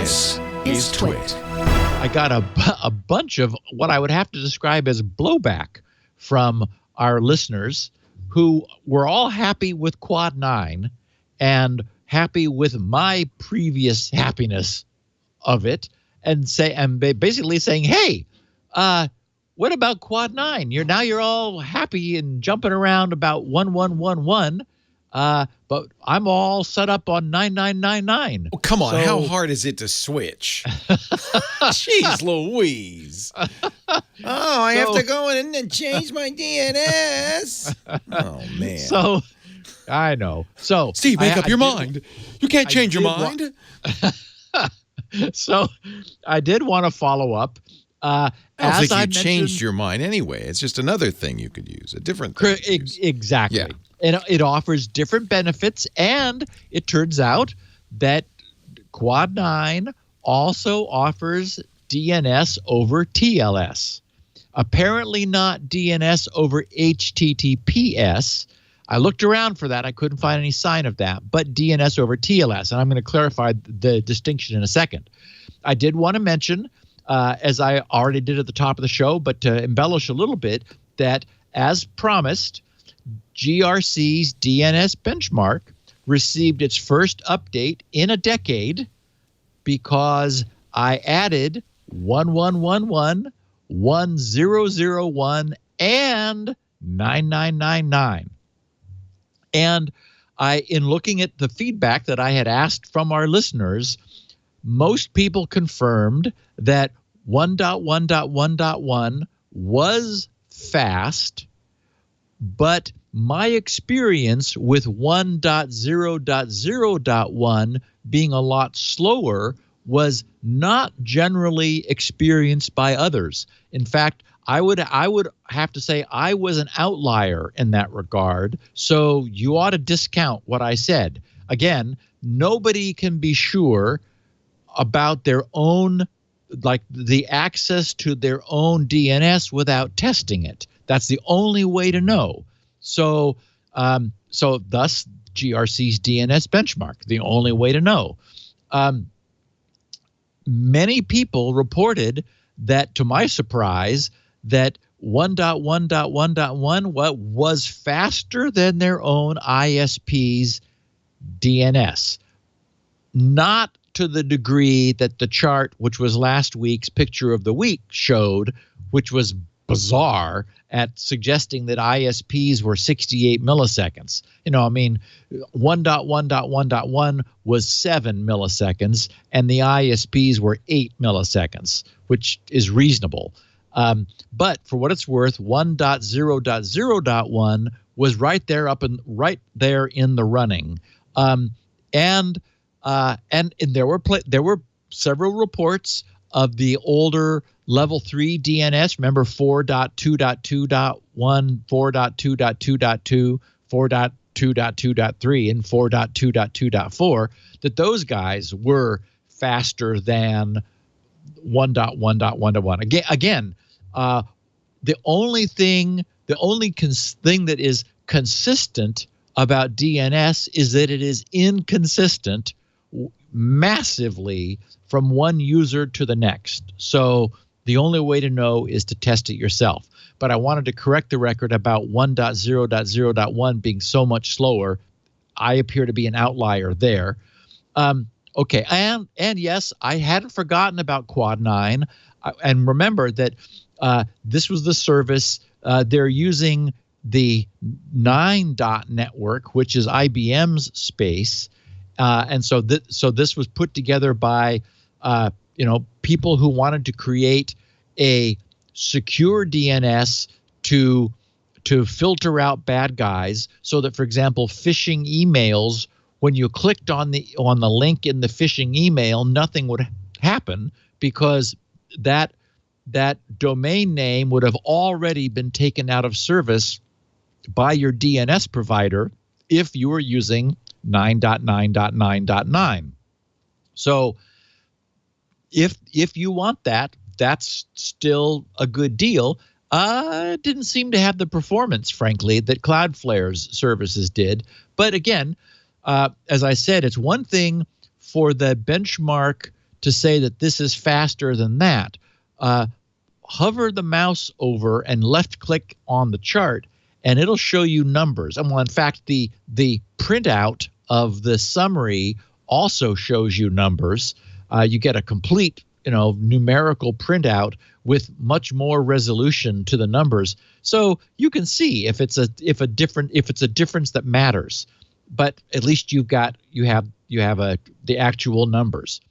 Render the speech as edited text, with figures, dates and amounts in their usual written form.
This is TWiT. I got a bunch of what I would have to describe as blowback from our listeners who were all happy with Quad 9 and happy with my previous happiness of it, and basically saying, hey, what about Quad 9? You're all happy and jumping around about 1111. But I'm all set up on 9999. Well, come on, how hard is it to switch? Jeez Louise. I have to go in and change my DNS. Oh, man. So, I know. So, Steve, make up your mind. You can't change your mind. So, I did want to follow up. I don't think you changed your mind anyway. It's just another thing you could use, a different thing. Exactly. Yeah. And it offers different benefits, and it turns out that Quad 9 also offers DNS over TLS. Apparently not DNS over HTTPS. I looked around for that. I couldn't find any sign of that, but DNS over TLS. And I'm going to clarify the distinction in a second. I did want to mention, as I already did at the top of the show, but to embellish a little bit, that as promised, GRC's DNS benchmark received its first update in a decade because I added 1111, 1001, and 9999. And in looking at the feedback that I had asked from our listeners, most people confirmed that 1.1.1.1 was fast, but my experience with 1.0.0.1 being a lot slower was not generally experienced by others. In fact, I would have to say I was an outlier in that regard, so you ought to discount what I said. Again, nobody can be sure about their own, like the access to their own DNS without testing it. That's the only way to know. So thus GRC's DNS benchmark, the only way to know. Many people reported that, to my surprise, that 1.1.1.1 was faster than their own ISP's DNS. Not to the degree that the chart, which was last week's picture of the week, showed, which was bizarre, at suggesting that ISPs were 68 milliseconds. 1.1.1.1 was 7 milliseconds, and the ISPs were 8 milliseconds, which is reasonable. But for what it's worth, 1.0.0.1 was right there in the running. And there were several reports of the older level 3 DNS. Remember 4.2.2.1, 4.2.2.2, 4.2.2.3, and 4.2.2.4, that those guys were faster than 1.1.1.1. Again, the only thing that is consistent about DNS is that it is inconsistent massively from one user to the next. So the only way to know is to test it yourself. But I wanted to correct the record about 1.0.0.1 being so much slower. I appear to be an outlier there. Okay, and yes, I hadn't forgotten about Quad 9. And remember that this was the service. They're using the 9 dot network, which is IBM's space. And so this was put together by people who wanted to create a secure DNS to filter out bad guys, so that, for example, phishing emails, when you clicked on the link in the phishing email, nothing would happen because that domain name would have already been taken out of service by your DNS provider if you were using 9.9.9.9. So if you want that, that's still a good deal. It didn't seem to have the performance, frankly, that Cloudflare's services did. But again, as I said, it's one thing for the benchmark to say that this is faster than that. Hover the mouse over and left click on the chart, and it'll show you numbers. And well, in fact, the printout of the summary also shows you numbers. You get a complete, numerical printout with much more resolution to the numbers, so you can see if it's a difference that matters. But at least you have the actual numbers.